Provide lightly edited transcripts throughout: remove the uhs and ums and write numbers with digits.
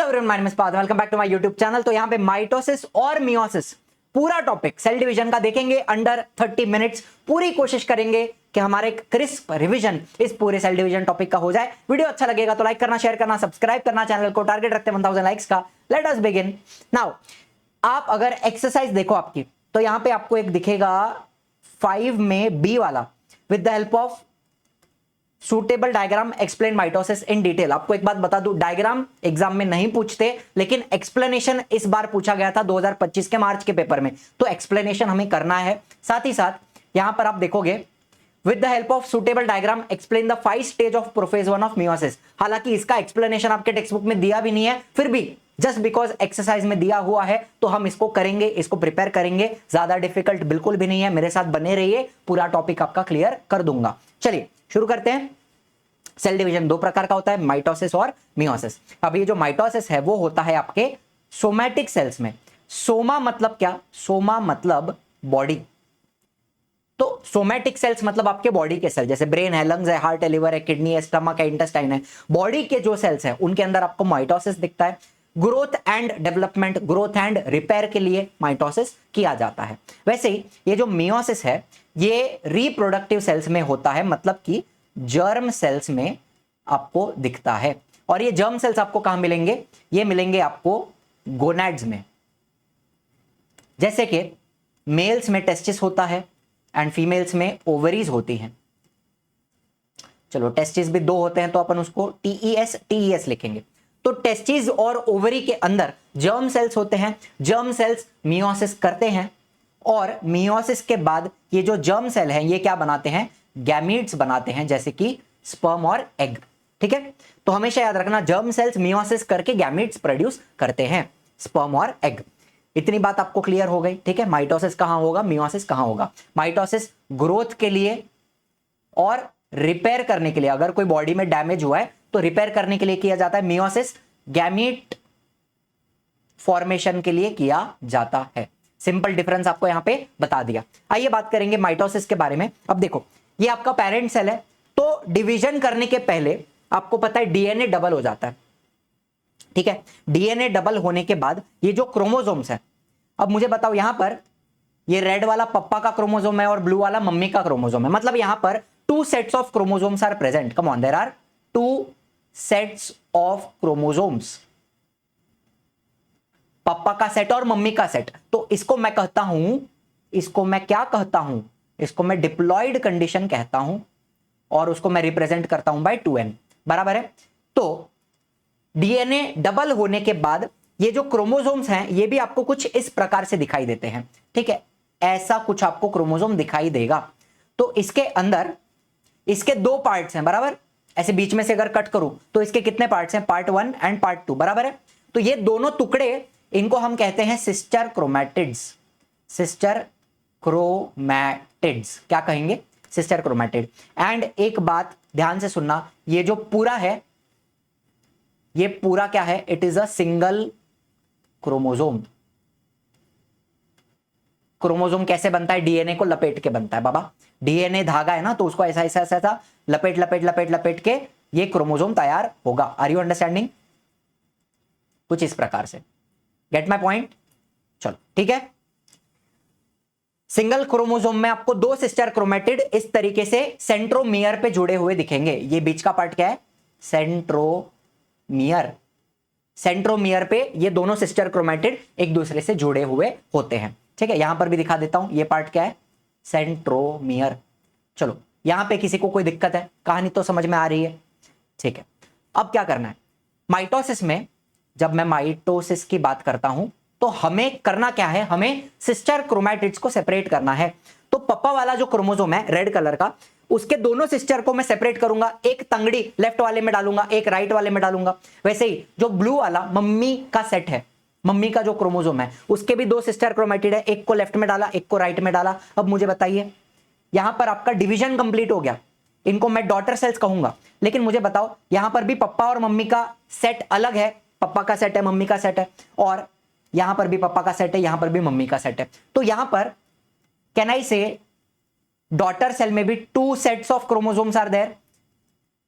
Everyone, my name is Parth, welcome back to my YouTube channel. तो यहाँ पे mitosis और मियोसिस पूरा टॉपिक सेल डिवीजन का देखेंगे अंडर 30 मिनट्स। पूरी कोशिश करेंगे कि हमारे क्रिस्प रिवीजन इस पूरे सेल डिवीजन टॉपिक का हो जाए। वीडियो अच्छा लगेगा तो लाइक करना, शेयर करना, सब्सक्राइब करना। चैनल को टारगेट रखते हैं 1000 लाइक्स का। Let us begin now. आप अगर एक्सरसाइज देखो आपकी, तो यहां पे आपको एक दिखेगा 5 में बी वाला, with the help of suitable diagram explain mitosis in detail. आपको एक बात बता दूं, डायग्राम एग्जाम में नहीं पूछते, लेकिन एक्सप्लेनेशन इस बार पूछा गया था 2025 के मार्च के पेपर में, तो एक्सप्लेनेशन हमें करना है। साथ ही साथ यहां पर आप देखोगे with the help of suitable diagram explain the 5 stage of prophase 1 of meiosis. हालांकि इसका एक्सप्लेनेशन आपके टेक्स्ट बुक में दिया भी नहीं है, फिर भी जस्ट बिकॉज एक्सरसाइज में दिया हुआ है तो हम इसको करेंगे, इसको प्रिपेयर करेंगे। ज्यादा डिफिकल्ट बिल्कुल भी नहीं है, मेरे साथ बने रहिए, पूरा टॉपिक आपका क्लियर कर दूंगा। चलिए शुरू करते हैं। सेल डिवीजन दो प्रकार का होता है, माइटोसिस और मियोसिस। अब ये जो माइटोसिस है वो होता है आपके सोमैटिक सेल्स में। सोमा मतलब क्या? सोमा मतलब बॉडी। तो सोमैटिक सेल्स मतलब आपके बॉडी के सेल, जैसे ब्रेन है, लंग्स है, हार्ट है, लिवर है, किडनी है, स्टमक है, इंटेस्टाइन है। बॉडी के जो सेल्स हैं उनके अंदर आपको माइटोसिस दिखता है। Growth and development, growth and repair के लिए माइटोसिस किया जाता है। वैसे ही ये जो मियोसिस है ये रिप्रोडक्टिव सेल्स में होता है, मतलब कि जर्म सेल्स में आपको दिखता है। और ये जर्म सेल्स आपको कहां मिलेंगे? ये मिलेंगे आपको गोनैड्स में। जैसे कि मेल्स में टेस्टिस होता है एंड फीमेल्स में ओवरीज होती हैं। चलो टेस्टिस भी 2 होते हैं तो अपन उसको टीईएस लिखेंगे। तो टेस्टिस और ओवरी के अंदर जर्म सेल्स होते हैं। जर्म सेल्स मियोसिस करते हैं और मियोसिस के बाद ये जो जर्म सेल है ये क्या बनाते हैं? गैमीट्स बनाते हैं, जैसे कि स्पर्म और एग। ठीक है, तो हमेशा याद रखना, जर्म सेल्स मियोसिस करके गैमीट्स प्रोड्यूस करते हैं, स्पर्म और एग। इतनी बात आपको क्लियर हो गई। ठीक है, माइटोसिस कहां होगा, मियोसिस कहां होगा? माइटोसिस ग्रोथ के लिए और रिपेयर करने के लिए, अगर कोई बॉडी में डैमेज हुआ है तो रिपेयर करने के लिए किया जाता है। मियोसिस गैमीट फॉर्मेशन के लिए किया जाता है। सिंपल डिफरेंस आपको यहां पे बता दिया। आइए बात करेंगे माइटोसिस के बारे में। अब देखो, ये आपका पेरेंट सेल है, तो डिवीजन करने के पहले आपको पता है डीएनए डबल हो जाता है। ठीक है, डीएनए डबल होने के बाद ये जो क्रोमोसोम्स है, अब मुझे बताओ यहां पर ये रेड वाला पप्पा का क्रोमोसोम है और ब्लू वाला मम्मी का क्रोमोसोम है, मतलब यहां पर 2 sets of chromosomes are present. Come on, there are 2 sets of chromosomes, पापा का सेट और मम्मी का सेट। तो इसको मैं कहता हूं, इसको मैं क्या कहता हूं? इसको मैं डिप्लॉयड कंडीशन कहता हूं और उसको मैं रिप्रेजेंट करता हूं बाय 2n, बराबर है। तो डीएनए डबल होने के बाद ये जो क्रोमोसोम्स हैं ये भी आपको कुछ इस प्रकार से दिखाई देते हैं। ठीक है, ऐसा कुछ आपको क्रोमोसोम दिखाई देगा। तो इसके अंदर इसके 2 पार्ट्स हैं, बराबर। ऐसे बीच में से अगर कट करूं तो इसके कितने पार्ट्स हैं? पार्ट 1 एंड पार्ट 2, बराबर है। तो ये दोनों टुकड़े, इनको हम कहते हैं सिस्टर क्रोमैटिड्स। सिस्टर क्रोमैटिड्स क्या कहेंगे? Sister chromatid. एंड एक बात ध्यान से सुनना, ये जो पूरा है ये पूरा क्या है? It is a single chromosome. Chromosome कैसे बनता है? डीएनए को लपेट के बनता है बाबा। डीएनए धागा है ना, तो उसको ऐसा ऐसा ऐसा ऐसा लपेट लपेट लपेट लपेट के ये क्रोमोसोम तैयार होगा। Are you understanding? कुछ इस प्रकार से। Get my point? चलो ठीक है। सिंगल क्रोमोसोम में आपको 2 सिस्टर क्रोमैटिड इस तरीके से सेंट्रोमियर पे जुड़े हुए दिखेंगे। ये बीच का पार्ट क्या है? सेंट्रोमियर। सेंट्रोमियर पे ये दोनों सिस्टर क्रोमैटिड एक दूसरे से जुड़े हुए होते हैं। ठीक है, यहां पर भी दिखा देता हूं, ये पार्ट क्या है? सेंट्रोमियर। चलो, यहां पे किसी को कोई दिक्कत है? कहानी तो समझ में आ रही है? ठीक है, अब क्या करना है? माइटोसिस में जब मैं माइटोसिस की बात करता हूं तो हमें करना क्या है? हमें सिस्टर क्रोमैटिड्स को सेपरेट करना है। तो पप्पा वाला जो क्रोमोसोम है रेड कलर का, उसके दोनों सिस्टर को मैं सेपरेट करूंगा। एक तंगड़ी लेफ्ट वाले में डालूंगा, एक राइट वाले में डालूंगा। वैसे ही जो ब्लू वाला मम्मी का सेट है, मम्मी का जो क्रोमोसोम है, उसके भी 2 सिस्टर क्रोमैटिड है, एक को लेफ्ट में डाला, एक को राइट में डाला। अब मुझे बताइए, यहां पर आपका डिवीजन कंप्लीट हो गया। इनको मैं डॉटर सेल्स कहूंगा, लेकिन मुझे बताओ यहां पर भी पप्पा और मम्मी का सेट अलग है। पप्पा का सेट है, मम्मी का सेट है, और यहां पर भी पप्पा का सेट है, यहां पर भी मम्मी का सेट है। तो यहां पर कैन आई से डॉटर सेल में भी 2 sets of chromosomes are there.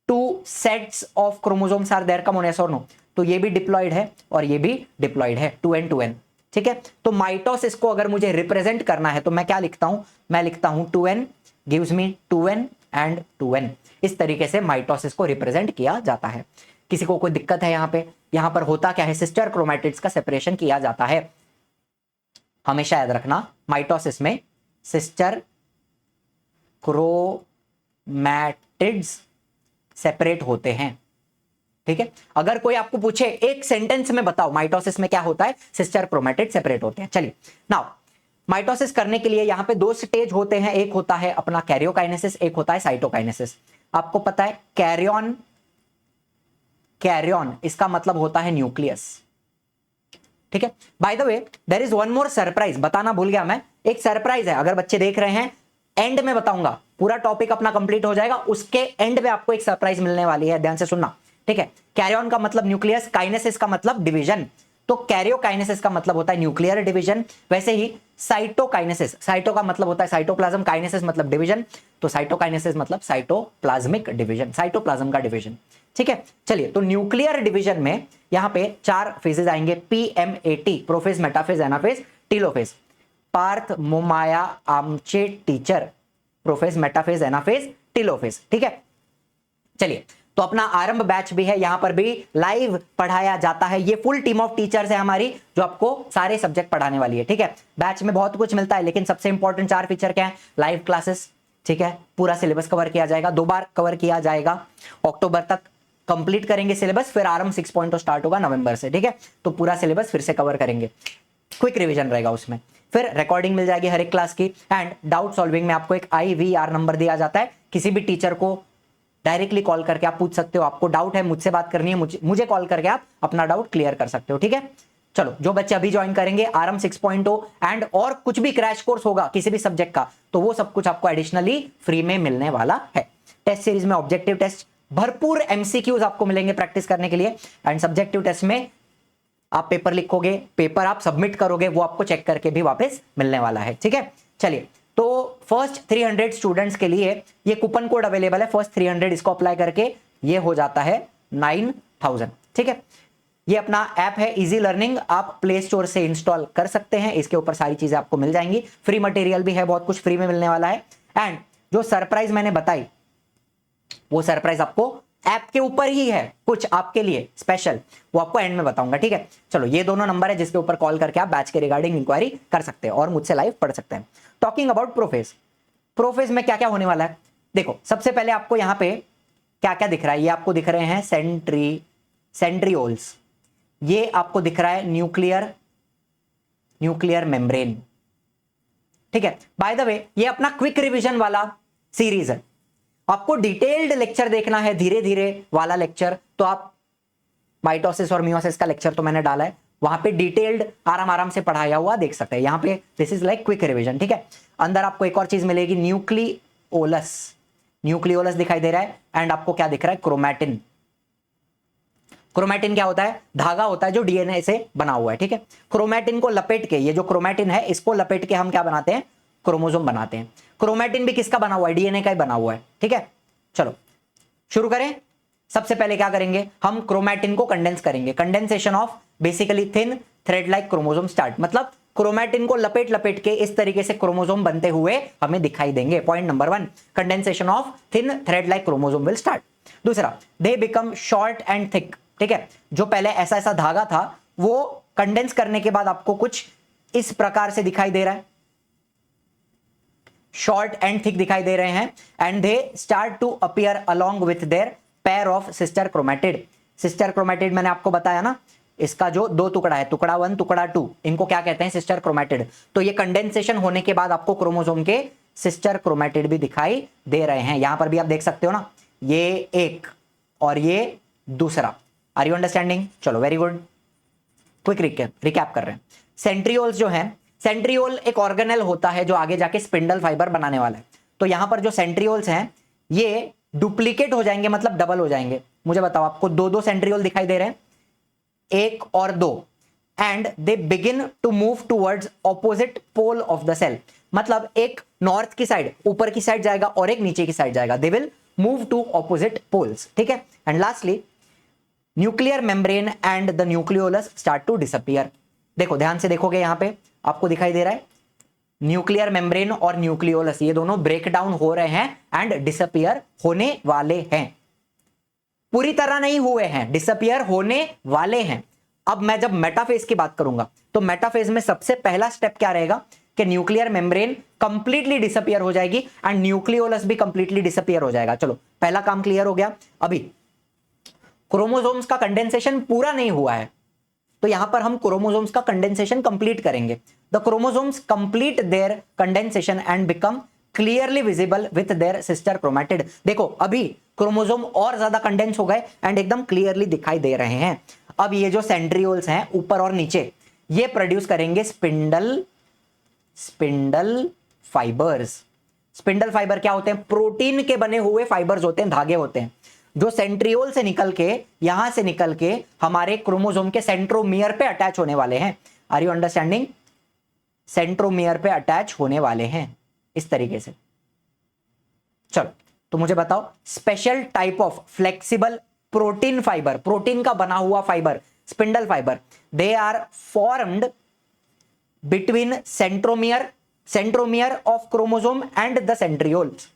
2 sets of chromosomes are there. Come on, yes or no? तो ये भी डिप्लॉयड है और ये भी डिप्लॉयड है, 2n 2n। ठीक है, तो माइटोसिस को अगर मुझे रिप्रेजेंट करना है तो मैं क्या लिखता हूं, मैं लिखता हूं 2n gives me 2n and 2n। इस तरीके से माइटोसिस को रिप्रेजेंट किया जाता है। किसी को कोई दिक्कत है यहाँ पे? यहाँ पर होता क्या है, सिस्टर क्रोमैटिड्स का सेपरेशन किया जाता है। हमेशा याद रखना, माइटोसिस में सिस्टर क्रोमैटिड्स सेपरेट होते हैं। ठीक है, अगर कोई आपको पूछे एक सेंटेंस में बताओ माइटोसिस में क्या होता है, सिस्टर क्रोमैटिड सेपरेट होते हैं। चलिए नाउ माइटोसिस करने के लिए यहां पे 2 स्टेज होते हैं, एक होता है अपना कैरियोकाइनेसिस, एक होता है साइटोकाइनेसिस। आपको पता है कैरियन, कैरियन इसका मतलब होता है न्यूक्लियस। ठीक है, by the way there is one more surprise, बताना भूल गया मैं, एक सरप्राइज है। अगर बच्चे देख रहे हैं, एंड में बताऊंगा, पूरा टॉपिक अपना कंप्लीट हो जाएगा, उसके एंड में आपको एक सरप्राइज मिलने वाली है, ध्यान से सुनना। ठीक है, कैरियन का मतलब न्यूक्लियस, काइनेसिस का मतलब डिवीजन, तो कैरियोकाइनेसिस का मतलब होता है न्यूक्लियर डिवीजन। वैसे ही साइटोकाइनेसिस, साइटो का मतलब होता है साइटोप्लाज्म, काइनेसिस मतलब डिवीजन, तो साइटोकाइनेसिस मतलब साइटोप्लाज्मिक डिवीजन, साइटोप्लाज्म का डिवीजन। ठीक है, चलिए तो न्यूक्लियर डिवीजन में यहां पे 4 फेजेस आएंगे, PMAT, prophase, metaphase, anaphase, telophase. Parth Momaya आमचे teacher, prophase, metaphase, anaphase, telophase. ठीक है, चलिए तो अपना आरंभ बैच भी है, यहां पर भी लाइव पढ़ाया जाता है। ये फुल टीम ऑफ टीचर्स है हमारी जो आपको सारे सब्जेक्ट पढ़ाने वाली है। ठीक है, बैच में बहुत कुछ मिलता है, लेकिन सबसे इंपॉर्टेंट 4 फीचर क्या है, लाइव क्लासेस। ठीक है, पूरा सिलेबस कवर किया जाएगा, 2 बार कवर किया जाएगा, अक्टूबर तक कंप्लीट करेंगे सिलेबस, फिर आरंभ 6.0 स्टार्ट होगा नवंबर से। ठीक है, तो पूरा सिलेबस फिर से कवर करेंगे, क्विक रिवीजन रहेगा उसमें, फिर रिकॉर्डिंग मिल जाएगी हर एक क्लास की। एंड डाउट सॉल्विंग में आपको एक IVR नंबर दिया जाता है, किसी भी टीचर को डायरेक्टली कॉल करके आप पूछ सकते हो, आपको डाउट है, मुझसे बात करनी है, मुझे कॉल करके आप अपना डाउट क्लियर कर सकते हो। ठीक है, चलो जो बच्चे अभी ज्वाइन करेंगे आरंभ 6.0 एंड और कुछ भी क्रैश कोर्स होगा किसी भी सब्जेक्ट का, तो वो सब कुछ आपको एडिशनली फ्री में मिलने वाला है। टेस्ट सीरीज में ऑब्जेक्टिव टेस्ट, भरपूर MCQs आपको मिलेंगे प्रैक्टिस करने के लिए, एंड सब्जेक्टिव टेस्ट में आप पेपर लिखोगे, पेपर आप सबमिट करोगे, वो आपको चेक करके भी वापस मिलने वाला है। ठीक है, चलिए तो फर्स्ट 300 स्टूडेंट्स के लिए ये कूपन कोड अवेलेबल है, फर्स्ट 300 इसको अप्लाई करके ये हो जाता है 9000। ठीक है, ये अपना ऐप है इजी लर्निंग, आप प्ले स्टोर से इंस्टॉल कर सकते हैं, इसके ऊपर सारी चीजें आपको मिल जाएंगी, फ्री मटेरियल भी है, बहुत कुछ फ्री में मिलने वाला है। एंड जो सरप्राइज मैंने बताई, वो सरप्राइज आपको ऐप के ऊपर ही है, कुछ आपके लिए स्पेशल, वो आपको एंड में बताऊंगा। ठीक है, चलो ये दोनों नंबर है जिसके ऊपर कॉल करके आप बैच के रिगार्डिंग इंक्वायरी कर सकते हैं और मुझसे लाइव पढ़ सकते हैं। टॉकिंग अबाउट प्रोफेज, प्रोफेज में क्या क्या होने वाला है, देखो सबसे पहले आपको यहां पे क्या क्या दिख रहा है, ये आपको दिख रहे हैं सेंट्रियोल्स, ये आपको दिख रहा है न्यूक्लियर मेम्ब्रेन। ठीक है, बाय द वे ये अपना क्विक रिवीजन वाला सीरीज है, आपको डिटेल्ड लेक्चर देखना है, धीरे धीरे वाला लेक्चर, तो आप माइटोसिस और मियोसिस का लेक्चर तो मैंने डाला है, वहां पे डिटेल्ड आराम आराम से पढ़ाया हुआ देख सकते हैं। यहां पे this is like quick revision. ठीक है, अंदर आपको एक और चीज मिलेगी, न्यूक्लियोलस दिखाई दे रहा है, एंड आपको क्या दिख रहा है, क्रोमैटिन। क्रोमैटिन क्या होता है, धागा होता है जो DNA से बना हुआ है। ठीक है, क्रोमैटिन को लपेट के, ये जो क्रोमैटिन है इसको लपेट के हम क्या बनाते हैं, क्रोमोसोम बनाते हैं। क्रोमैटिन भी किसका बना हुआ है, DNA का ही बना हुआ है। ठीक है, चलो शुरू करें। सबसे पहले क्या करेंगे, हम क्रोमैटिन को कंडेंस करेंगे, condensation of basically thin thread like chromosome start, मतलब क्रोमैटिन को लपेट लपेट के इस तरीके से क्रोमोसोम बनते हुए हमें दिखाई देंगे। Point number 1, condensation of thin thread like chromosome will start. दूसरा, they become short and thick. ठीक है, जो पहले ऐसा ऐसा धागा था वो कंडेंस करने के बाद आपको कुछ इस प्रकार से दिखाई दे रहा है, शॉर्ट एंड थिक दिखाई दे रहे हैं, and they start to appear along with their pair of sister chromatid. Sister chromatid मैंने आपको बताया ना, इसका जो 2 टुकड़ा है, टुकड़ा 1 टुकड़ा 2, इनको क्या कहते हैं, सिस्टर क्रोमैटिड। तो ये कंडेंसेशन होने के बाद आपको क्रोमोसोम के सिस्टर क्रोमैटिड भी दिखाई दे रहे हैं। यहां पर भी आप देख सकते हो ना, ये एक और ये दूसरा। Are you understanding? चलो वेरी गुड, क्विक रिकैप कर रहे हैं। सेंट्रियोल्स जो है, सेंट्रियोल एक ऑर्गेनेल होता है जो आगे जाके स्पिंडल फाइबर बनाने वाला है। तो यहां पर जो सेंट्रियोल्स हैं ये डुप्लीकेट हो जाएंगे, मतलब डबल हो जाएंगे। मुझे बताओ, आपको 2-2 सेंट्रियोल दिखाई दे रहे हैं, 1 और 2, and they begin to move towards opposite pole of the cell, मतलब एक नॉर्थ की साइड ऊपर की साइड जाएगा और एक नीचे की साइड जाएगा, they will move to opposite poles. ठीक है, and lastly nuclear membrane and the nucleolus start to disappear. देखो ध्यान से देखोगे, यहां पे आपको दिखाई दे रहा है न्यूक्लियर मेम्ब्रेन और न्यूक्लियोलस ये दोनों ब्रेक डाउन हो रहे हैं एंड डिसअपियर होने वाले हैं। पूरी तरह नहीं हुए हैं, डिसअपियर होने वाले हैं। अब मैं जब मेटाफेज की बात करूंगा तो मेटाफेज में सबसे पहला स्टेप क्या रहेगा कि न्यूक्लियर मेम्ब्रेन कंप्लीटली डिसअपियर हो जाएगी एंड न्यूक्लियोलस भी कंप्लीटली डिसअपियर हो जाएगा। चलो पहला काम क्लियर हो गया। अभी क्रोमोसोम्स का कंडेंसेशन पूरा नहीं हुआ है, तो यहां पर हम क्रोमोसोम्स का कंडेंसेशन कंप्लीट करेंगे। The chromosomes complete their condensation and become clearly visible with their sister chromatid. देखो अभी क्रोमोसोम और ज्यादा कंडेंस हो गए एंड एकदम क्लियरली दिखाई दे रहे हैं। अब ये जो सेंट्रियोल्स हैं ऊपर और नीचे, ये प्रोड्यूस करेंगे स्पिंडल फाइबर्स। स्पिंडल फाइबर क्या होते हैं? प्रोटीन के बने हुए फाइबर्स होते हैं, धागे होते हैं, जो सेंट्रियोल से निकल के यहां से निकल के हमारे क्रोमोसोम के सेंट्रोमियर पे अटैच होने वाले हैं। Are you understanding? सेंट्रोमियर पे अटैच होने वाले हैं इस तरीके से। चलो तो मुझे बताओ, special type of flexible protein fibre, protein का बना हुआ fibre, spindle fibre, they are formed between centromere of chromosome and the centrioles.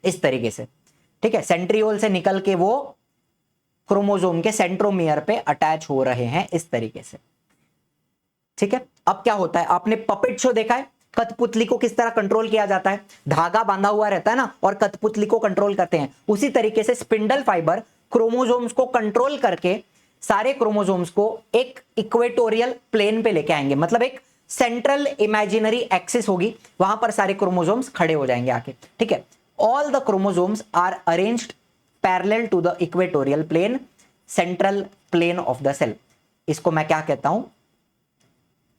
इस तरीके से, ठीक है, सेंट्रियोल से निकल के वो क्रोमोसोम के सेंट्रोमियर पे अटैच हो रहे हैं इस तरीके से। ठीक है, अब क्या होता है, आपने पपेट शो देखा है, कठपुतली को किस तरह कंट्रोल किया जाता है, धागा बांधा हुआ रहता है ना और कठपुतली को कंट्रोल करते हैं। उसी तरीके से स्पिंडल फाइबर क्रोमोसोम्स को कंट्रोल करके सारे क्रोमोसोम्स को एक इक्वेटोरियल प्लेन पे लेके आएंगे, मतलब एक सेंट्रल इमेजिनरी एक्सिस होगी, वहां पर सारे क्रोमोसोम्स खड़े हो जाएंगे आके। ठीक है, all the chromosomes are arranged parallel to the equatorial plane, central plane of the cell. इसको मैं क्या कहता हूं?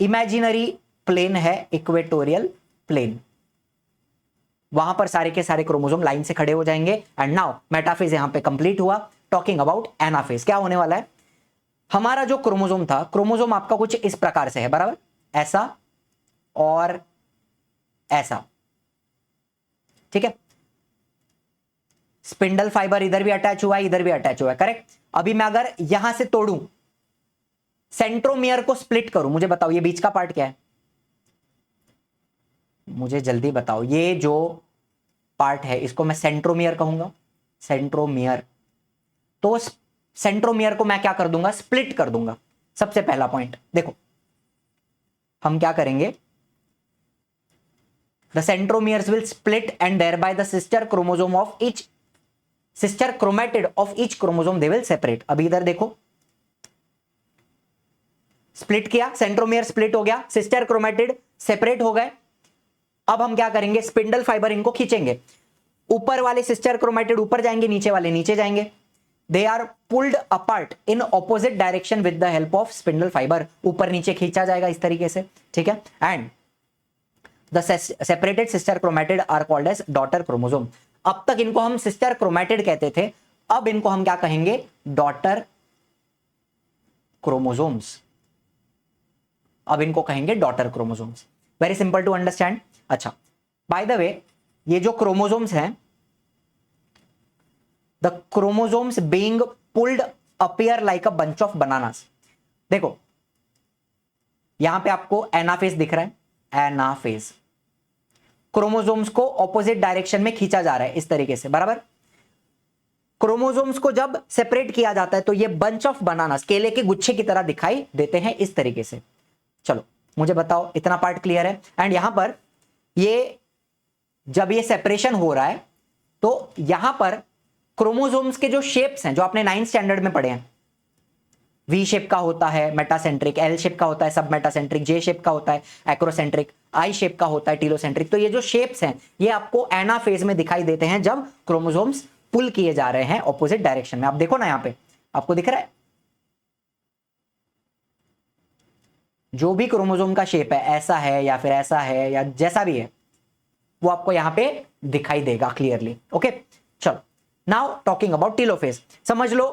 इमेजिनरी प्लेन है इक्वेटोरियल प्लेन। वहां पर सारे के सारे क्रोमोसोम लाइन से खड़े हो जाएंगे। एंड नाउ मेटाफेज यहां पे कंप्लीट हुआ। टॉकिंग अबाउट एनाफेज, क्या होने वाला है? हमारा जो क्रोमोसोम था, क्रोमोसोम आपका कुछ इस प्रकार से है, बराबर, ऐसा और ऐसा। ठीक है, स्पिंडल फाइबर इधर भी अटैच हुआ है, इधर भी अटैच हुआ है, करेक्ट। अभी मैं अगर यहां से तोड़ूं, सेंट्रोमियर को स्प्लिट करूं, मुझे बताओ ये बीच का पार्ट क्या है? मुझे जल्दी बताओ, ये जो पार्ट है इसको मैं सेंट्रोमियर कहूंगा, सेंट्रोमियर। तो सेंट्रोमियर को मैं क्या कर दूंगा? स्प्लिट कर दूंगा। सबसे पहला पॉइंट देखो, हम क्या करेंगे, the centromeres will split and thereby the sister chromosome of each, sister chromatid of each chromosome they will separate. अभी इधर देखो, स्प्लिट किया, सेंट्रोमियर स्प्लिट हो गया, सिस्टर क्रोमैटिड सेपरेट हो गए। अब हम क्या करेंगे? स्पिंडल फाइबर इनको खींचेंगे, ऊपर वाले सिस्टर क्रोमैटिड ऊपर जाएंगे, नीचे वाले नीचे जाएंगे। They are pulled apart in opposite direction with the help of spindle fibre. ऊपर नीचे खींचा जाएगा इस तरीके से, ठीक है। And the separated sister chromatid are called as daughter chromosome. अब तक इनको हम सिस्टर क्रोमैटिड कहते थे, अब इनको हम क्या कहेंगे? Daughter chromosomes. अब इनको कहेंगे daughter chromosomes. Very simple to understand. अच्छा, बाय द वे, ये जो क्रोमोसोम्स हैं, the chromosomes being pulled appear like a bunch of bananas. देखो यहां पे आपको एनाफेज दिख रहा है, एनाफेज। क्रोमोसोम्स को ऑपोजिट डायरेक्शन में खींचा जा रहा है इस तरीके से, बराबर। क्रोमोसोम्स को जब सेपरेट किया जाता है तो ये बंच ऑफ बनानास, केले के गुच्छे की तरह दिखाई देते हैं इस तरीके से। चलो मुझे बताओ, इतना पार्ट क्लियर है? एंड यहां पर ये जब ये सेपरेशन हो रहा है तो यहां पर क्रोमोसोम्स के जो शेप्स हैं, जो आपने 9th स्टैंडर्ड में पढ़े हैं, वी शेप का होता है मेटासेंट्रिक, एल शेप का होता है सब मेटासेंट्रिक, जे शेप का होता है एक्रोसेंट्रिक, आई शेप का होता है टीलोसेंट्रिक। तो ये जो शेप्स हैं ये आपको एनाफेज में दिखाई देते हैं जब क्रोमोसोम्स पुल किए जा रहे हैं ऑपोजिट डायरेक्शन में। आप देखो ना, यहां पे आपको दिख रहा है जो भी क्रोमोसोम का शेप है, ऐसा है या फिर ऐसा है या जैसा भी है, वो आपको यहां पे दिखाई देगा क्लियरली। ओके, चलो नाउ टॉकिंग अबाउट टीलोफेज। समझ लो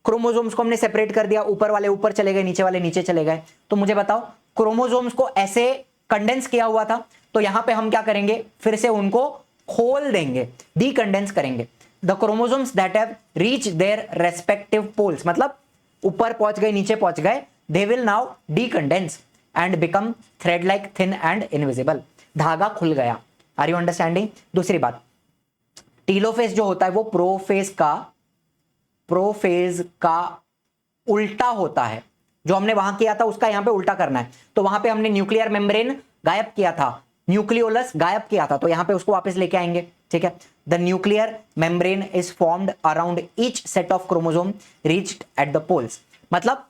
क्रोमोसोम्स को हमने सेपरेट कर दिया, ऊपर वाले ऊपर चले गए, नीचे वाले नीचे चले गए। तो मुझे बताओ, क्रोमोसोम्स को ऐसे कंडेंस किया हुआ था, तो यहां पे हम क्या करेंगे? फिर से उनको खोल देंगे, डीकंडेंस करेंगे। The chromosomes that have reach their respective poles, मतलब ऊपर पहुंच गए, नीचे पहुंच गए, they will now decondense and become thread like thin and invisible, धागा खुल गया। Are you understanding? दूसरी बात, टीलोफेज जो होता है वो प्रोफेज का उल्टा होता है। जो हमने वहां किया था उसका यहां पे उल्टा करना है। तो वहां पे हमने न्यूक्लियर मेम्ब्रेन गायब किया था, न्यूक्लियोलस गायब किया था, तो यहां पे उसको वापस लेके आएंगे। ठीक है, the nuclear membrane is formed around each set of chromosome reached at the poles, मतलब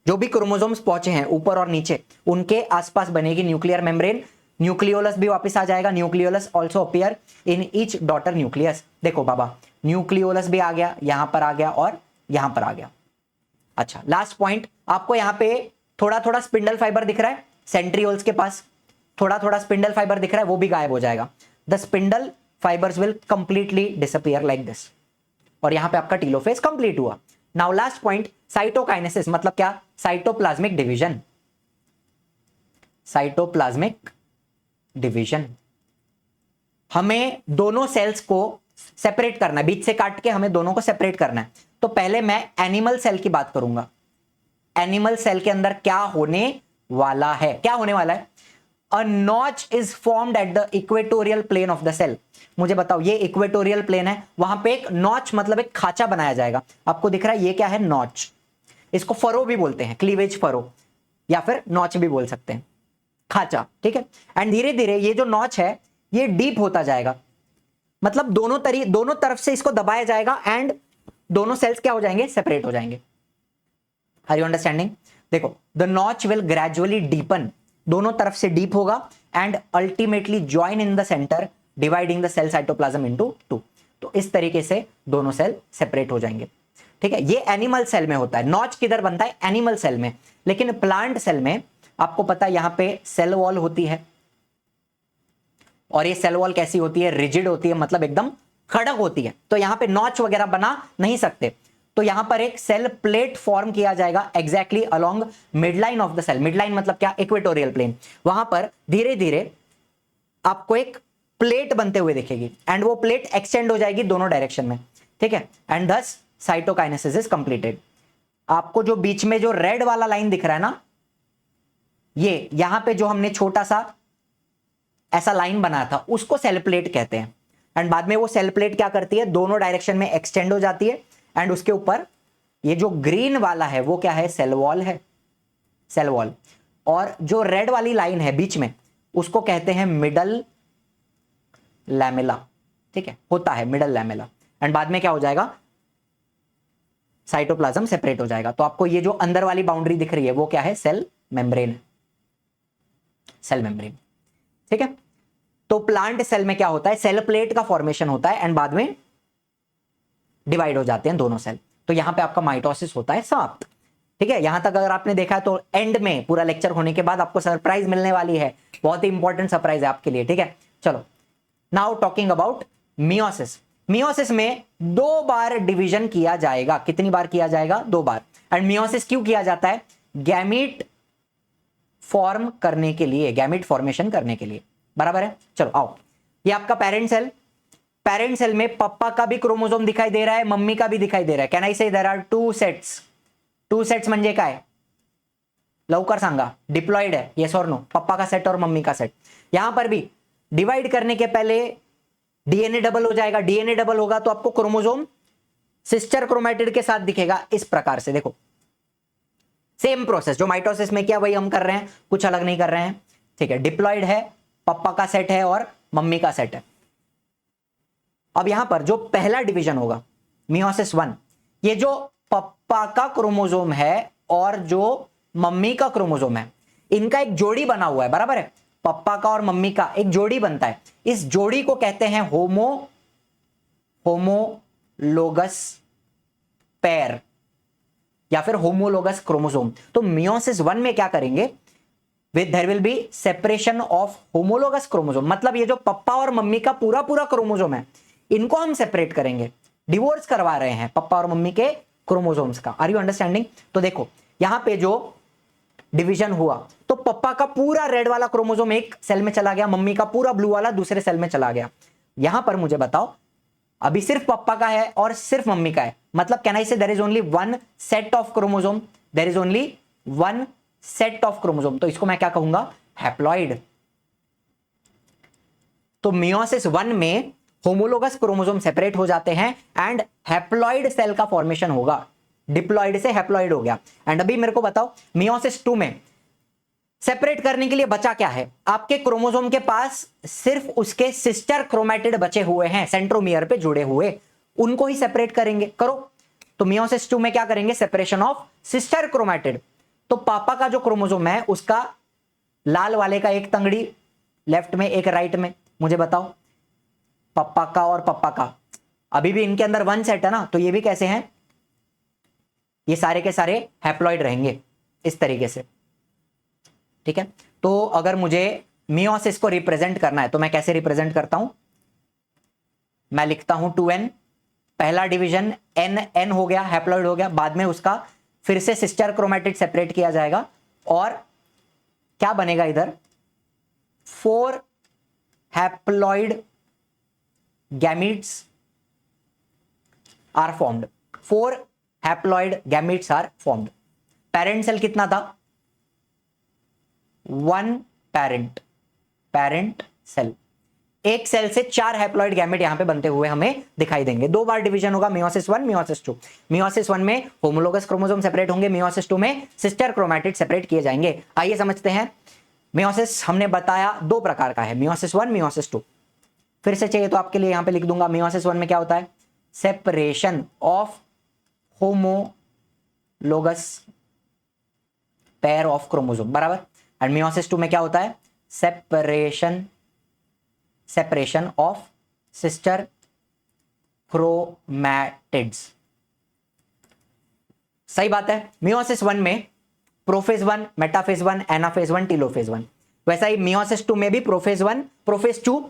जो भी क्रोमोसोम्स पहुंचे हैं ऊपर और नीचे उनके आसपास बनेगी न्यूक्लियर मेम्ब्रेन। न्यूक्लियोलस भी वापस आ जाएगा, nucleolus also appear in each daughter nucleus. देखो बाबा, न्यूक्लियोलस भी आ गया, यहां पर आ गया और यहां पर आ गया। अच्छा, लास्ट पॉइंट, आपको यहां पे थोड़ा थोड़ा स्पिंडल फाइबर दिख रहा है, सेंट्रियोल्स के पास थोड़ा थोड़ा स्पिंडल फाइबर दिख रहा है, वो भी गायब हो जाएगा। The spindle fibres will completely disappear like this, और यहां पे आपका टीलोफेज कंप्लीट हुआ। नाउ लास्ट पॉइंट, साइटोकाइनेसिस, मतलब क्या? Cytoplasmic division. साइटोप्लाज्मिक डिवीजन, हमें दोनों सेल्स को सेपरेट करना है, बीच से काट के हमें दोनों को सेपरेट करना है। तो पहले मैं एनिमल सेल की बात करूंगा। एनिमल सेल के अंदर क्या होने वाला है? क्या होने वाला है? A notch is formed at the equatorial plane of the cell. मुझे बताओ, ये इक्वेटोरियल प्लेन है, वहां पे एक नॉच मतलब एक खांचा बनाया जाएगा। आपको दिख रहा है ये क्या है? नॉच। इसको फरो भी बोलते हैं, क्लीवेज फरो, या फिर नॉच भी बोल सकते हैं, खांचा। ठीक है, एंड धीरे धीरे ये जो नॉच है ये डीप होता जाएगा, मतलब दोनों तरफ से इसको दबाया जाएगा एंड दोनों सेल्स क्या हो जाएंगे? सेपरेट हो जाएंगे। Are you understanding? देखो, the notch will gradually deepen, दोनों तरफ से डीप होगा, and ultimately join in the centre, dividing the cell cytoplasm into two. तो इस तरीके से दोनों सेल सेपरेट हो जाएंगे। ठीक है, ये एनिमल सेल में होता है। नॉच किधर बनता है? एनिमल सेल में। लेकिन प्लांट सेल में आपको पता है यहां पे सेल वॉल होती है, और ये सेल वॉल कैसी होती है? रिजिड होती है, मतलब एकदम कड़क होती है। तो यहां पे नॉच वगैरह बना नहीं सकते। तो यहां पर एक सेल प्लेट फॉर्म किया जाएगा exactly along midline of the cell. Midline मतलब क्या? Equatorial plane. वहां पर धीरे धीरे आपको एक प्लेट बनते हुए दिखेगी, एंड वो प्लेट एक्सटेंड हो जाएगी दोनों डायरेक्शन में। ठीक है, and thus cytokinesis is completed. आपको जो बीच में जो रेड वाला लाइन दिख रहा है ना, ये यहां पे जो हमने छोटा सा ऐसा लाइन बनाया था उसको सेल प्लेट कहते हैं। एंड बाद में वो सेल प्लेट क्या करती है? दोनों डायरेक्शन में एक्सटेंड हो जाती है, एंड उसके ऊपर ये जो ग्रीन वाला है वो क्या है? सेल वॉल है, सेल वॉल। और जो रेड वाली लाइन है बीच में उसको कहते हैं मिडल लैमेला। ठीक है, होता है मिडल लैमेला, एंड बाद में क्या हो जाएगा? साइटोप्लाज्म सेपरेट हो जाएगा। तो आपको ये जो अंदर वाली बाउंड्री दिख रही है वो क्या है? Cell membrane, cell membrane. ठीक है, तो प्लांट सेल में क्या होता है? सेल प्लेट का फॉर्मेशन होता है, एंड बाद में डिवाइड हो जाते हैं दोनों सेल। तो यहां पे आपका माइटोसिस होता है समाप्त। ठीक है, यहां तक अगर आपने देखा है तो एंड में पूरा लेक्चर होने के बाद आपको सरप्राइज मिलने वाली है, बहुत ही इंपॉर्टेंट सरप्राइज है आपके लिए। ठीक है, चलो now talking about meiosis. Meiosis में 2 बार डिवीजन किया जाएगा। कितनी बार किया जाएगा? 2 बार। एंड मियोसिस क्यों किया जाता है? गैमीट फॉर्म करने के लिए, गैमीट फॉर्मेशन करने के लिए। बराबर है? चलो आओ, ये आपका पेरेंट सेल। पेरेंट सेल में पापा का भी क्रोमोसोम दिखाई दे रहा है, मम्मी का भी दिखाई दे रहा है। Can I say there are 2 sets? 2 sets म्हणजे काय? लवकर सांगा, डिप्लॉइड है, येस और नो? पप्पा का सेट और मम्मी का सेट। यहां पर भी डिवाइड करने के पहले डीएनए डबल हो जाएगा। डीएनए डबल होगा तो आपको क्रोमोसोम सिस्टर क्रोमैटिड के साथ दिखेगा इस प्रकार से। देखो, सेम प्रोसेस जो माइटोसिस में किया वही हम कर रहे हैं, कुछ अलग नहीं कर रहे हैं। ठीक है, डिप्लॉइड है, पप्पा का सेट है और मम्मी का सेट है। अब यहां पर जो पहला डिवीजन होगा मियोसिस 1, ये जो पप्पा का क्रोमोसोम है और जो मम्मी का क्रोमोसोम है, इनका एक जोड़ी बना हुआ है। बराबर है? पप्पा का और मम्मी का एक जोड़ी बनता है। इस जोड़ी को कहते हैं होमोलोगस पेयर या फिर होमोलोगस क्रोमोसोम। तो मियोसिस 1 में क्या करेंगे? There will be separation of homologous chromosome, मतलब ये जो पप्पा और मम्मी का पूरा पूरा क्रोमोसोम है इनको हम सेपरेट करेंगे, डिवोर्स करवा रहे हैं पप्पा और मम्मी के क्रोमोसोम्स का। Are you understanding? तो देखो यहां पे जो डिवीजन हुआ तो पप्पा का पूरा रेड वाला क्रोमोसोम एक सेल में चला गया, मम्मी का पूरा ब्लू वाला दूसरे सेल में चला गया। यहां पर मुझे बताओ अभी सिर्फ पापा का है और सिर्फ मम्मी का है, मतलब can I say there is only one set of chromosome, there is only one set of chromosome, तो इसको मैं क्या कहूंगा, हैप्लॉइड। तो मियोसिस 1 में होमोलोगस क्रोमोसोम सेपरेट हो जाते हैं एंड हैप्लॉइड सेल का फॉर्मेशन होगा, डिप्लॉइड से हैप्लॉइड हो गया। एंड अभी मेरे को बताओ मियोसिस 2 में सेपरेट करने के लिए बचा क्या है, आपके क्रोमोसोम के पास सिर्फ उसके सिस्टर क्रोमैटिड बचे हुए हैं, सेंट्रोमियर पे जुड़े हुए, उनको ही सेपरेट करेंगे। करो, तो मियोसिस 2 में क्या करेंगे, सेपरेशन ऑफ सिस्टर क्रोमैटिड। तो पापा का जो क्रोमोसोम है उसका लाल वाले का एक तंगड़ी लेफ्ट में, एक राइट में, मुझे बताओ पप्पा का और पप्पा का, अभी भी इनके अंदर वन सेट है ना, तो ये भी कैसे हैं, ये सारे के सारे हैप्लॉइड रहेंगे इस तरीके से, ठीक है। तो अगर मुझे मियोसिस को रिप्रेजेंट करना है तो मैं कैसे रिप्रेजेंट करता हूं, मैं लिखता हूं 2n, पहला डिवीजन n हो गया, हैप्लॉइड हो गया, बाद में उसका फिर से सिस्टर क्रोमैटिड सेपरेट किया जाएगा और क्या बनेगा इधर, 4 haploid gametes are formed, 4 haploid gametes are formed. Parent cell कितना था, 1 पेरेंट सेल, एक सेल से 4 हैप्लॉइड गैमेट यहां पे बनते हुए हमें दिखाई देंगे। 2 बार डिवीजन होगा, मियोसिस 1 मियोसिस 2। मियोसिस 1 में होमोलोगस क्रोमोसोम सेपरेट होंगे, मियोसिस 2 में सिस्टर क्रोमैटिड सेपरेट किए जाएंगे। आइए समझते हैं। मियोसिस हमने बताया 2 प्रकार का है, मियोसिस 1 मियोसिस 2। फिर से चाहिए तो आपके लिए यहां पे लिख दूंगा, मियोसिस 1 में क्या होता है, separation of homologous pair of chromosome, बराबर। एंड मियोसिस 2 में क्या होता है, सेपरेशन ऑफ सिस्टर क्रोमैटिड्स। सही बात है। मियोसिस 1 में प्रोफेज 1, मेटाफेज 1, एनाफेज 1, टीलोफेज 1। वैसा ही मियोसिस 2 में भी prophase 1, prophase 2,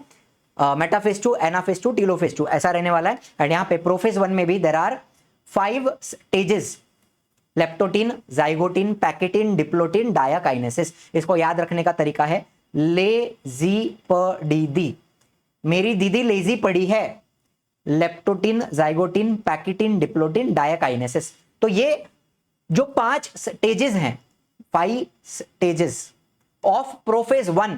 metaphase 2, anaphase 2, telophase 2 ऐसा रहने वाला है। एंड यहां पे प्रोफेज 1 में भी there are 5 stages, leptotene, zygotene, pachytene, diplotene, diakinesis. इसको याद रखने का तरीका है लेजी पड़ी, मेरी दीदी लेजी पड़ी है, लेप्टोटीन, जाइगोटीन, पैकेटीन, डिप्लोटीन, डायाकाइनेसिस। तो ये जो 5 स्टेजेस हैं, 5 स्टेजेस ऑफ प्रोफेज 1,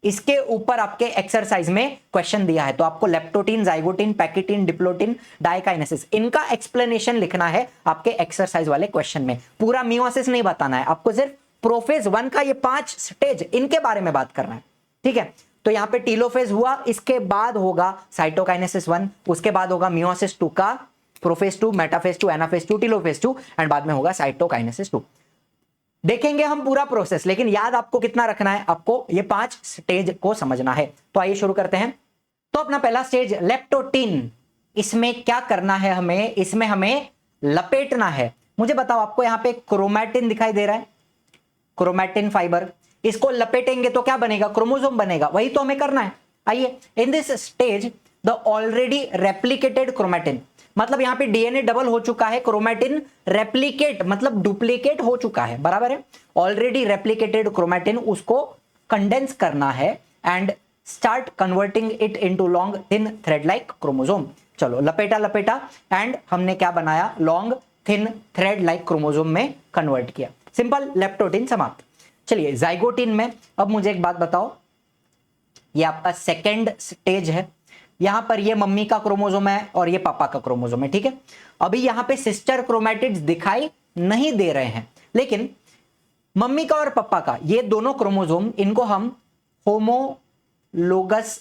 इसके ऊपर आपके एक्सरसाइज में क्वेश्चन दिया है। तो आपको leptotene, zygotene, pachytene, diplotene, diakinesis, इनका एक्सप्लेनेशन लिखना है आपके एक्सरसाइज वाले क्वेश्चन में। पूरा मियोसिस नहीं बताना है आपको, सिर्फ प्रोफेज 1 का ये 5 स्टेज, इनके बारे में बात करना है, ठीक है। तो यहां पे टीलोफेज हुआ, इसके बाद होगा साइटोकाइनेसिस 1, उसके बाद होगा मियोसिस 2 का prophase 2, metaphase 2, anaphase 2, telophase 2 and बाद में होगा साइटोकाइनेसिस 2। देखेंगे हम पूरा प्रोसेस, लेकिन याद आपको कितना रखना है, आपको ये 5 स्टेज को समझना है। तो आइए शुरू करते हैं। तो अपना पहला स्टेज लेप्टोटीन, इसमें क्या करना है हमें, इसमें हमें लपेटना है। मुझे बताओ, आपको यहां पे क्रोमैटिन दिखाई दे रहा है, क्रोमैटिन फाइबर, इसको लपेटेंगे तो क्या बनेगा, क्रोमोसोम बनेगा, वही तो हमें करना है। आइए, इन this stage the already replicated chromatin, मतलब यहां पे डीएनए डबल हो चुका है, क्रोमैटिन रेप्लिकेट मतलब डुप्लीकेट हो चुका है, बराबर है। ऑलरेडी रेप्लिकेटेड क्रोमैटिन, उसको कंडेंस करना है and start converting it into long thin thread like chromosome. चलो लपेटा एंड हमने क्या बनाया, long thin thread like chromosome में कन्वर्ट किया। सिंपल, लेप्टोटीन समाप्त। चलिए जाइगोटीन में, अब मुझे एक बात बताओ, ये आपका सेकेंड स्टेज है। यहां पर ये मम्मी का क्रोमोसोम है और ये पापा का क्रोमोसोम है, ठीक है। अभी यहां पे सिस्टर क्रोमैटिड्स दिखाई नहीं दे रहे हैं, लेकिन मम्मी का और पापा का ये दोनों क्रोमोसोम, इनको हम होमोलोगस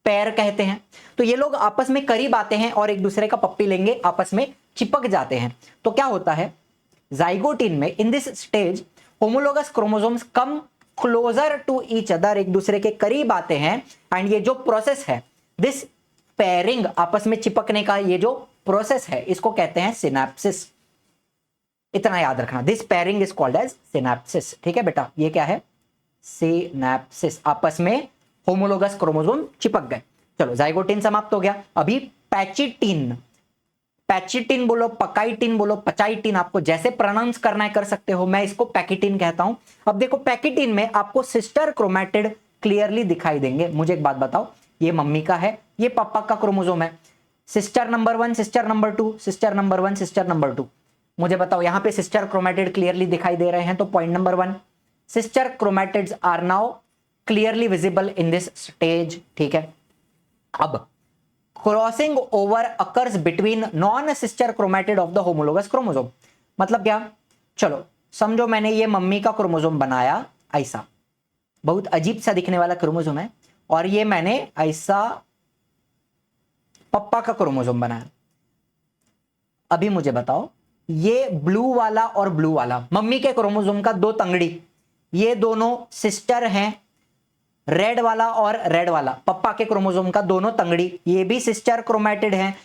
पेयर कहते हैं। तो ये लोग आपस में करीब आते हैं और एक दूसरे का पप्पी लेंगे, आपस में चिपक जाते हैं। तो क्या होता है जाइगोटीन में, in this stage homologous chromosomes come closer to each other, एक दूसरे के करीब आते हैं। एंड ये जो प्रोसेस है, दिस पेयरिंग, आपस में चिपकने का ये जो प्रोसेस है, इसको कहते हैं सिनैप्सिस। इतना याद रखना, this pairing is called as synapsis, ठीक है बेटा। ये क्या है, सिनैप्सिस, आपस में होमोलोगस क्रोमोसोम चिपक गए। चलो जाइगोटीन समाप्त हो गया। अभी पैचिटीन, पैचिटीन बोलो, पकाइटीन बोलो, पचाइटीन, आपको जैसे प्रोनाउंस करना है कर सकते हो, मैं इसको पैकिटीन कहता हूं। अब देखो पैकिटीन में आपको सिस्टर क्रोमैटिड क्लियरली दिखाई देंगे। मुझे एक बात बताओ, ये मम्मी का है, ये पापा का क्रोमोसोम है, sister number 1, sister number 2, sister number 1, sister number 2। मुझे बताओ, यहां पे सिस्टर क्रोमैटिड क्लियरली दिखाई दे रहे हैं, तो point number 1, sister chromatids are now clearly visible in this stage. ठीक है, अब crossing over occurs between non sister chromatid of the homologous chromosome. मतलब क्या, चलो समझो मैंने ये मम्मी का क्रोमोसोम बनाया, ऐसा बहुत अजीब सा दिखने वाला क्रोमोसोम है, और ये मैंने ऐसा पप्पा का क्रोमोसोम बनाया। अभी मुझे बताओ, ये ब्लू वाला और ब्लू वाला मम्मी के क्रोमोसोम का दो तंगड़ी, ये दोनों सिस्टर हैं। रेड वाला और रेड वाला पप्पा के क्रोमोसोम का दोनों तंगड़ी, ये भी सिस्टर क्रोमैटिड हैं,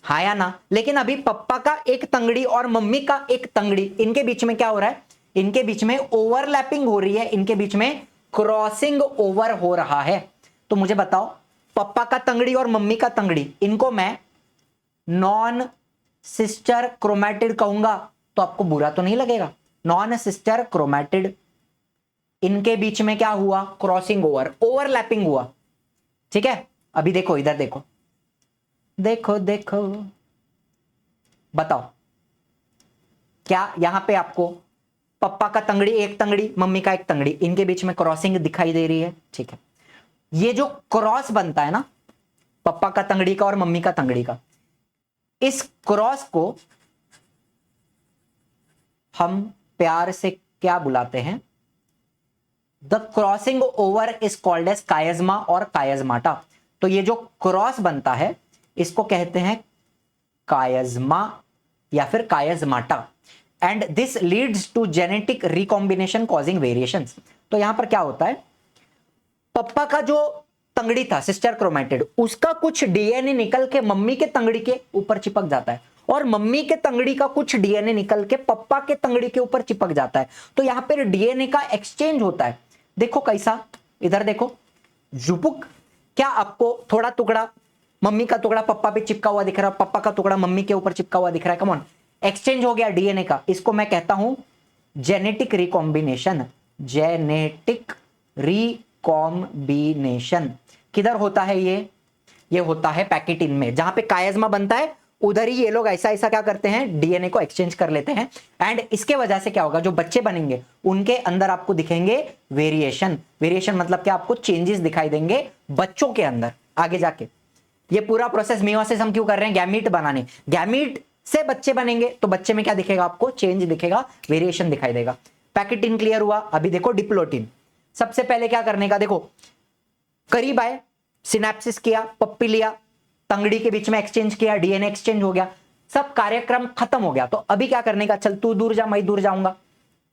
हाँ या ना। लेकिन अभी पप्पा का एक तंगड़ी और मम्मी का एक तंगड़ी, इनके बीच में क्या हो रहा है, इनके बीच में ओवरलैपिंग हो रही है, इनके बीच में क्रॉसिंग ओवर हो रहा है। तो मुझे बताओ, पप्पा का तंगड़ी और मम्मी का तंगड़ी, इनको मैं नॉन सिस्टर क्रोमैटिड कहूंगा तो आपको बुरा तो नहीं लगेगा? नॉन सिस्टर क्रोमैटिड, इनके बीच में क्या हुआ, क्रॉसिंग ओवर, ओवरलैपिंग हुआ। ठीक है, अभी देखो इधर देखो, देखो देखो, बताओ क्या यहां पे आपको पप्पा का तंगड़ी एक तंगड़ी, मम्मी का एक तंगड़ी, इनके बीच में क्रॉसिंग दिखाई दे रही है? ठीक है, ये जो क्रॉस बनता है ना पप्पा का तंगड़ी का और मम्मी का तंगड़ी का, इस क्रॉस को हम प्यार से क्या बुलाते हैं? The crossing over is called as chiasma और कायजमाटा। तो ये जो क्रॉस बनता है इसको कहते हैं कायजमा या फिर chiasmata, and this leads to genetic recombination causing variations. तो यहां पर क्या होता है, पप्पा का जो तंगड़ी था सिस्टर क्रोमैटिड, उसका कुछ डीएनए निकल के मम्मी के तंगड़ी के ऊपर चिपक जाता है, और मम्मी के तंगड़ी का कुछ डीएनए निकल के पप्पा के तंगड़ी के ऊपर चिपक जाता है। तो यहां पर डीएनए का एक्सचेंज होता है। देखो कैसा, इधर देखो, जुपुक, क्या आपको थोड़ा टुकड़ा मम्मी का टुकड़ा पप्पा पे चिपका हुआ दिख रहा है, पप्पा का टुकड़ा मम्मी के ऊपर चिपका हुआ दिख रहा है? कम ऑन, एक्सचेंज हो गया डीएनए का। इसको मैं कहता हूं जेनेटिक रिकॉम्बिनेशन। जेनेटिक रिकॉम्बिनेशन किधर होता है? ये होता है पैकेटिन में, जहां पे कायजमा बनता है उधर ही ये लोग ऐसा ऐसा क्या करते हैं, डीएनए को एक्सचेंज कर लेते हैं। एंड इसके वजह से क्या होगा, जो बच्चे बनेंगे उनके अंदर आपको दिखेंगे वेरिएशन। वेरिएशन मतलब क्या, आपको चेंजेस दिखाई देंगे बच्चों के अंदर आगे जाके। ये पूरा प्रोसेस मियोसिस हम क्यों कर रहे हैं? गैमीट बनाने, गैमीट से बच्चे बनेंगे तो बच्चे में क्या दिखेगा आपको? चेंज दिखेगा, वेरिएशन दिखाई देगा। पैकेटिन क्लियर हुआ। अभी देखो डिप्लोटिन। सबसे पहले क्या करने का, देखो करीब आए, सिनेप्सिस किया, पप्पी लिया, तंगड़ी के बीच में एक्सचेंज किया, डीएनए एक्सचेंज हो गया, सब कार्यक्रम खत्म हो गया। तो अभी क्या करने का, चल तू दूर जा मैं दूर जाऊंगा।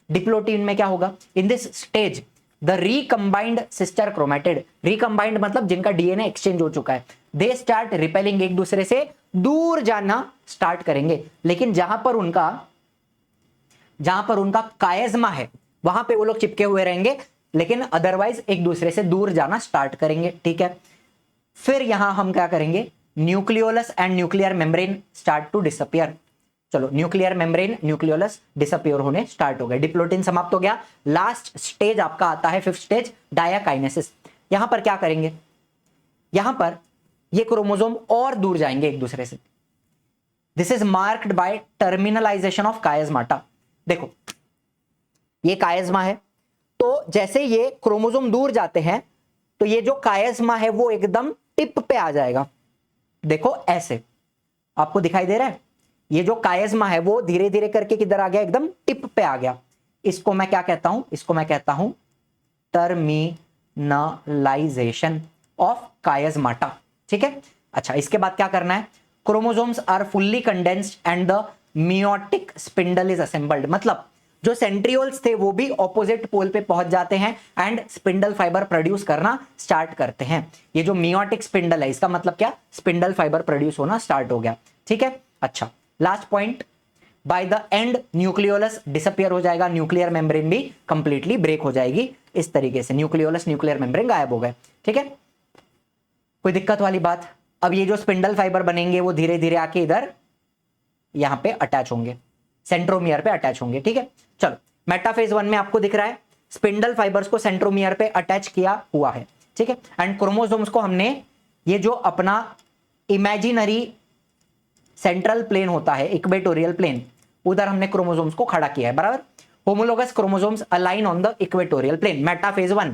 डिप्लोटिन में क्या होगा, in this stage the recombined sister chromatid, recombined मतलब जिनका डीएनए एक्सचेंज हो चुका है, दे स्टार्ट रिपेलिंग, एक दूसरे से दूर जाना स्टार्ट करेंगे। लेकिन जहां पर उनका कायजमा है वहां पे वो लोग चिपके हुए रहेंगे, लेकिन अदरवाइज एक दूसरे से दूर जाना स्टार्ट करेंगे। ठीक है, फिर यहां हम क्या करेंगे, nucleolus and nuclear membrane start to disappear. चलो न्यूक्लियर मेम्ब्रेन, न्यूक्लियोलस डिसअपियर होने स्टार्ट हो गए, डिप्लोटिन समाप्त हो गया। लास्ट स्टेज आपका आता है, फिफ्थ स्टेज, डायाकाइनेसिस। यहां पर क्या करेंगे, यहां पर ये क्रोमोसोम और दूर जाएंगे एक दूसरे से। This is marked by terminalisation of chiasmata. देखो ये कायजमा है, तो जैसे ये क्रोमोसोम दूर जाते हैं तो ये जो कायजमा है वो एकदम टिप पे आ जाएगा। देखो ऐसे आपको दिखाई दे रहा है, ये जो कायजमा है वो धीरे धीरे करके किधर आ गया, एकदम टिप पे आ गया। इसको मैं क्या कहता हूं, इसको मैं कहता हूं टर्मिनलाइजेशन ऑफ कायजमाटा। ठीक है, अच्छा इसके बाद क्या करना है, chromosomes are fully condensed and the meiotic spindle is assembled. मतलब जो सेंट्रियोल्स थे वो भी ऑपोजिट पोल पे पहुंच जाते हैं एंड स्पिंडल फाइबर प्रोड्यूस करना स्टार्ट करते हैं। ये जो मियोटिक स्पिंडल है इसका मतलब क्या, स्पिंडल फाइबर प्रोड्यूस होना स्टार्ट हो गया। ठीक है, अच्छा last point, by the end nucleolus disappear हो जाएगा, न्यूक्लियर मेम्ब्रेन भी कंप्लीटली ब्रेक हो जाएगी। इस तरीके से न्यूक्लियोलस न्यूक्लियर मेम्ब्रेन गायब हो गए। ठीक है, कोई दिक्कत वाली बात? अब ये जो स्पिंडल फाइबर बनेंगे वो धीरे धीरे आके इधर यहां पे अटैच होंगे, सेंट्रोमियर पे अटैच होंगे। ठीक है, चलो मेटाफेज 1 में आपको दिख रहा है स्पिंडल फाइबर्स को सेंट्रोमियर पे अटैच किया हुआ है। ठीक है, एंड क्रोमोसोम्स को हमने ये जो अपना इमेजिनरी सेंट्रल प्लेन होता है, इक्वेटोरियल प्लेन, उधर हमने क्रोमोसोम्स को खड़ा किया है, बराबर। Homologous chromosomes align on the equatorial plane, metaphase 1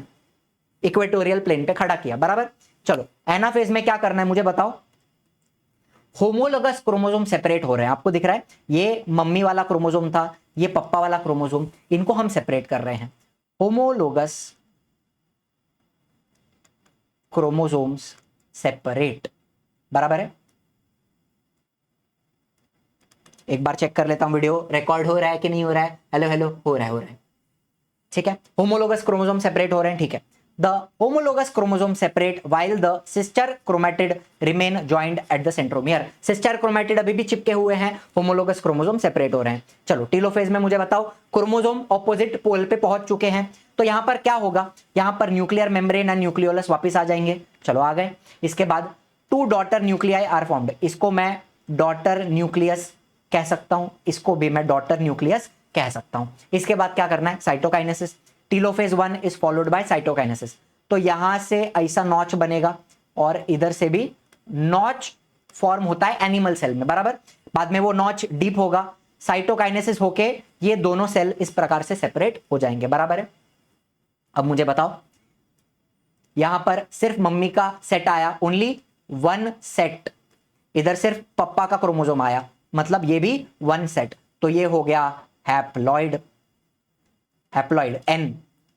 equatorial plane पे खड़ा किया, बराबर। चलो एनाफेज में क्या करना है मुझे बताओ। होमोलोगस क्रोमोसोम सेपरेट हो रहे हैं, आपको दिख रहा है, ये मम्मी वाला क्रोमोसोम था, ये पप्पा वाला क्रोमोसोम, इनको हम सेपरेट कर रहे हैं। होमोलोगस क्रोमोसोम्स सेपरेट, बराबर है। एक बार चेक कर लेता हूं वीडियो रिकॉर्ड हो रहा है कि नहीं हो रहा है। हेलो हेलो, हो रहा है, ठीक है। होमोलोगस क्रोमोसोम सेपरेट हो रहे हैं, ठीक है। The homologous chromosome separate while the sister chromatid remain joined at the centromere. Sister chromatid अभी भी चिपके हुए हैं, होमोलोगस क्रोमोसोम सेपरेट हो रहे हैं। चलो टीलोफेज में मुझे बताओ, क्रोमोसोम ऑपोजिट पोल पे पहुंच चुके हैं, तो यहां पर क्या होगा, यहां पर न्यूक्लियर मेम्ब्रेन एंड न्यूक्लियोलस वापस आ जाएंगे। चलो आ गए। इसके बाद 2 डॉटर न्यूक्लियाई आर फॉर्म्ड, इसको मैं डॉटर न्यूक्लियस कह सकता हूं, इसको भी मैं डॉटर न्यूक्लियस कह सकता हूं। इसके बाद क्या करना है, cytokinesis. Telophase 1 is followed by cytokinesis, तो यहां से ऐसा नॉच बनेगा और इधर से भी नॉच फॉर्म होता है एनिमल सेल में, बराबर। बाद में वो नॉच डीप होगा, साइटोकाइनेसिस होके ये दोनों सेल इस प्रकार से सेपरेट हो जाएंगे, बराबर है। अब मुझे बताओ, यहां पर सिर्फ मम्मी का सेट आया, ओनली 1 सेट, इधर सिर्फ पप्पा का क्रोमोसोम आया, मतलब ये भी 1 सेट, तो ये हो गया हैप्लॉइड, हैप्लॉइड एन,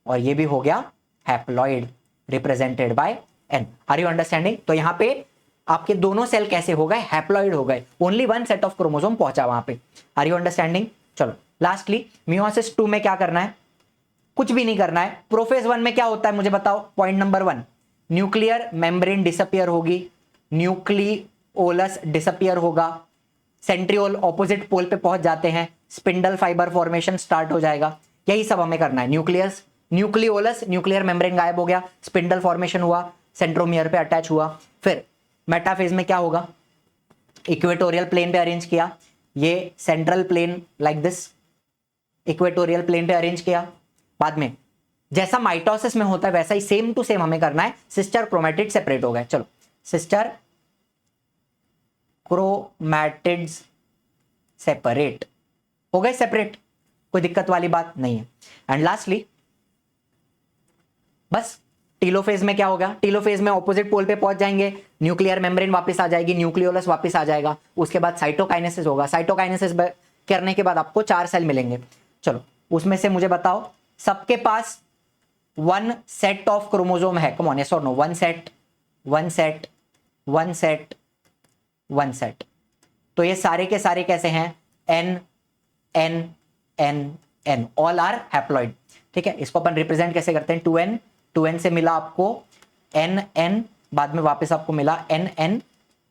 और ये भी हो गया haploid represented by N. Are you understanding? तो यहां पे आपके दोनों सेल कैसे हो गए, हैप्लॉइड हो गए, ओनली 1 सेट ऑफ क्रोमोसोम पहुंचा वहां पे। Are you understanding? चलो लास्टली मियोसिस 2 में क्या करना है, कुछ भी नहीं करना है। प्रोफेज 1 में क्या होता है मुझे बताओ। Point number 1, nuclear membrane disappear होगी, न्यूक्लियोलस डिसअपियर होगा, सेंट्रियोल ऑपोजिट पोल पे पहुंच जाते हैं, स्पिंडल फाइबर फॉर्मेशन स्टार्ट हो जाएगा। यही सब हमें करना है। न्यूक्लियस, न्यूक्लियोलस, न्यूक्लियर मेम्ब्रेन गायब हो गया, स्पिंडल फॉर्मेशन हुआ, सेंट्रोमियर पे अटैच हुआ। फिर मेटाफेज में क्या होगा, इक्वेटोरियल प्लेन पे अरेंज किया, ये central plane like this, equatorial plane पे अरेंज किया। बाद में जैसा माइटोसिस में होता है वैसा ही सेम टू सेम हमें करना है। सिस्टर क्रोमैटिड सेपरेट हो गए, चलो सिस्टर क्रोमैटिड्स सेपरेट हो गए, सेपरेट, कोई दिक्कत वाली बात नहीं है। एंड लास्टली बस टीलोफेज में क्या होगा, टीलोफेज में ऑपोजिट पोल पे पहुंच जाएंगे, न्यूक्लियर मेम्ब्रेन वापस आ जाएगी, न्यूक्लियोलस वापस आ जाएगा, उसके बाद साइटोकाइनेसिस होगा। साइटोकाइनेसिस करने के बाद आपको 4 सेल मिलेंगे। चलो उसमें से मुझे बताओ, सबके पास 1 सेट ऑफ क्रोमोसोम है, come on yes or no, 1 set 1 set 1 set 1 set, तो ये सारे के सारे कैसे हैं, N N N N, all are haploid, ठीक है। इसको अपन रिप्रेजेंट कैसे करते हैं, 2n, 2n से मिला आपको एन एन, बाद में वापस आपको मिला एन एन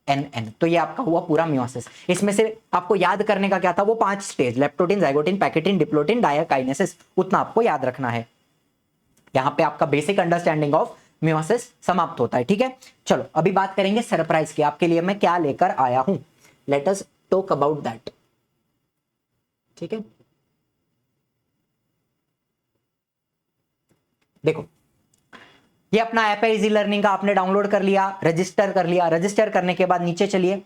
एन एन, तो ये आपका हुआ पूरा मियोसिस। इसमें से आपको याद करने का क्या था, वो 5 stage, leptotene, zygotene, pachytene, diplotene, diakinesis, उतना आपको याद रखना है। यहां पे आपका बेसिक अंडरस्टैंडिंग ऑफ मियोसिस समाप्त होता है, ठीक है। चलो अभी बात करेंगे सरप्राइज की, आपके लिए मैं क्या लेकर आया हूं, let us talk about that, ठीक है। देखो ये अपना ऐप है इजी लर्निंग का, आपने डाउनलोड कर लिया, रजिस्टर कर लिया। रजिस्टर करने के बाद नीचे चलिए,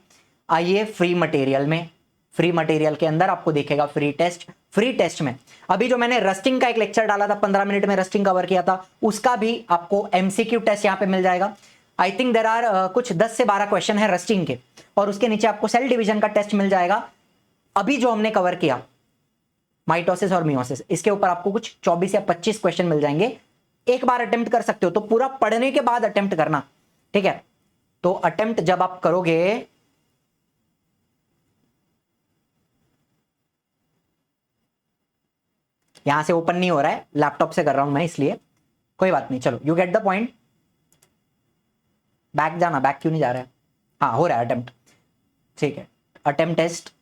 आइए फ्री मटेरियल में। फ्री मटेरियल के अंदर आपको दिखेगा फ्री टेस्ट। फ्री टेस्ट में अभी जो मैंने रस्टिंग का एक लेक्चर डाला था, 15 मिनट में रस्टिंग कवर किया था, उसका भी आपको एमसीक्यू टेस्ट यहां पे मिल जाएगा। आई थिंक देयर आर कुछ 10 से 12 क्वेश्चन है रस्टिंग के, और उसके नीचे आपको सेल डिवीजन का टेस्ट मिल जाएगा। अभी जो हमने कवर किया माइटोसिस और मियोसिस, इसके ऊपर आपको कुछ 24 या 25 क्वेश्चन मिल जाएंगे। एक बार अटेम्प्ट कर सकते हो, तो पूरा पढ़ने के बाद अटेम्प्ट करना, ठीक है। तो अटेम्प्ट जब आप करोगे, यहां से ओपन नहीं हो रहा है, लैपटॉप से कर रहा हूं मैं, इसलिए कोई बात नहीं। चलो you get the point. Back जाना, बैक क्यों नहीं जा रहा है, हाँ हो रहा है अटेम्प्ट, ठीक है। Attempt test,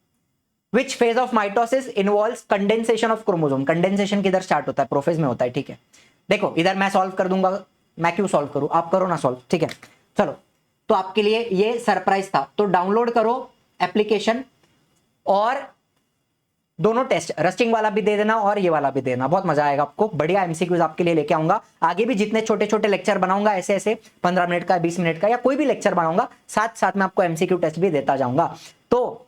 which phase of mitosis involves condensation of chromosome. Condensation किधर स्टार्ट होता है, प्रोफेज में होता है, ठीक है। देखो इधर मैं सॉल्व कर दूंगा, मैं क्यों सॉल्व करूं, आप करो ना सॉल्व, ठीक है। चलो तो आपके लिए ये सरप्राइज था, तो डाउनलोड करो एप्लीकेशन और दोनों टेस्ट, रस्टिंग वाला भी दे देना और ये वाला भी देना, बहुत मजा आएगा आपको। बढ़िया एमसीक्यूज आपके लिए लेके आऊंगा। आगे भी जितने छोटे छोटे लेक्चर बनाऊंगा ऐसे ऐसे 15 मिनट का, 20 मिनट का, या कोई भी लेक्चर बनाऊंगा, साथ साथ में आपको एमसीक्यू टेस्ट भी देता जाऊंगा। तो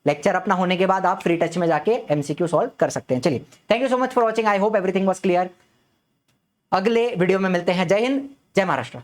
लेक्चर अपना होने के बाद आप फ्री टच में जाके एमसीक्यू सॉल्व कर सकते हैं। चलिए, thank you so much for watching, I hope everything was clear. अगले वीडियो में मिलते हैं। जय हिंद, जय महाराष्ट्र।